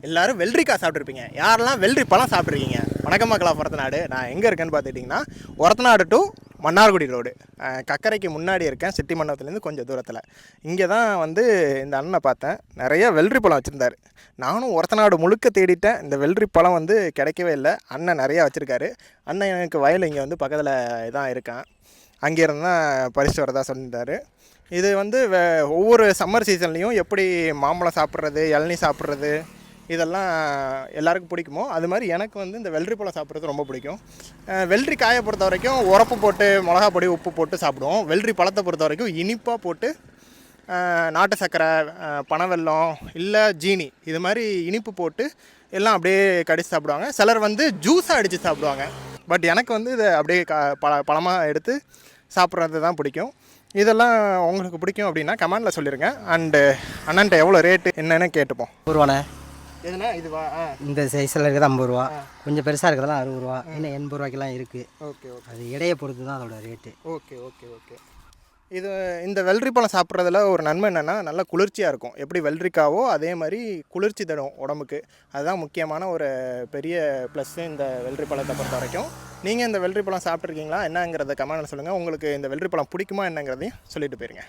எல்லோரும் வெள்ளரிக்காய் சாப்பிட்ருப்பீங்க. யாரெல்லாம் வெள்ளரி பழம் சாப்பிட்ருக்கீங்க? வணக்கம் மக்களா ஒரத்தநாடு. நான் எங்கே இருக்கேன்னு பார்த்துக்கிட்டிங்கன்னா ஒரத்தநாடு டு மன்னார்குடி ரோடு, கக்கரைக்கு முன்னாடி இருக்கேன். சிட்டி மண்டபத்துலேருந்து கொஞ்சம் தூரத்தில். இங்கே தான் வந்து இந்த அண்ணனை பார்த்தேன். நிறைய வெள்ளரி பழம் வச்சுருந்தார். நானும் ஒரத்தநாடு முழுக்க தேடிட்டேன். இந்த வெள்ளரி பழம் வந்து கிடைக்கவே இல்லை. அண்ணன் நிறையா வச்சுருக்காரு. அண்ணன் எனக்கு வயல் இங்கே வந்து பக்கத்தில் தான் இருக்கான். அங்கேருந்து தான் பறிச்சுட்டு வரதா சொல்லியிருந்தார். இது வந்து ஒவ்வொரு சம்மர் சீசன்லேயும் எப்படி மாம்பழம் சாப்பிட்றது, இளநீ சாப்பிட்றது, இதெல்லாம் எல்லாருக்கும் பிடிக்குமோ அது மாதிரி எனக்கு வந்து இந்த வெள்ளரி பழம் சாப்பிட்றது ரொம்ப பிடிக்கும். வெள்ளரி காயை பொறுத்த வரைக்கும் உரப்பு போட்டு மிளகா பொடி உப்பு போட்டு சாப்பிடுவோம். வெள்ளரி பழத்தை பொறுத்த வரைக்கும் இனிப்பாக போட்டு நாட்டு சர்க்கரை, பனவெல்லம் இல்லை ஜீனி இது மாதிரி இனிப்பு போட்டு எல்லாம் அப்படியே கடிச்சு சாப்பிடுவாங்க. சிலர் வந்து ஜூஸாக அடித்து சாப்பிடுவாங்க. பட் எனக்கு வந்து இதை அப்படியே பழமாக எடுத்து சாப்பிட்றது தான் பிடிக்கும். இதெல்லாம் உங்களுக்கு பிடிக்கும் அப்படின்னா கமெண்டில் சொல்லிடுங்க. அண்டு அண்ணன்ட்ட எவ்வளோ ரேட்டு என்னென்னு கேட்டுப்போம். ரூபாண்ணே. எதுனா இதுவா? இந்த சைஸில் இருக்கிறது 50 ரூபா, கொஞ்சம் பெருசாக இருக்கிறதெல்லாம் 60 ரூபா, இன்னும் 80 ரூபாய்க்கெல்லாம் இருக்குது. Okay okay. அது எடையை பொறுத்து தான் அதோட ரேட்டு. Okay okay okay. இந்த வெள்ளரி பழம் சாப்பிட்றதுல ஒரு நன்மை என்னென்னா நல்லா குளிர்ச்சியாக இருக்கும். எப்படி வெள்ளரிக்காவோ அதே மாதிரி குளிர்ச்சி தரும் உடம்புக்கு. அதுதான் முக்கியமான ஒரு பெரிய ப்ளஸ்ஸு இந்த வெள்ளரி பழத்தை பொறுத்த வரைக்கும். நீங்கள் இந்த வெள்ளரி பழம் சாப்பிட்ருக்கீங்களா என்னங்கிறத கமெண்ட்டில் சொல்லுங்கள். உங்களுக்கு இந்த வெள்ளரி பழம் பிடிக்குமா என்னங்கிறதையும் சொல்லிட்டு போயிருங்க.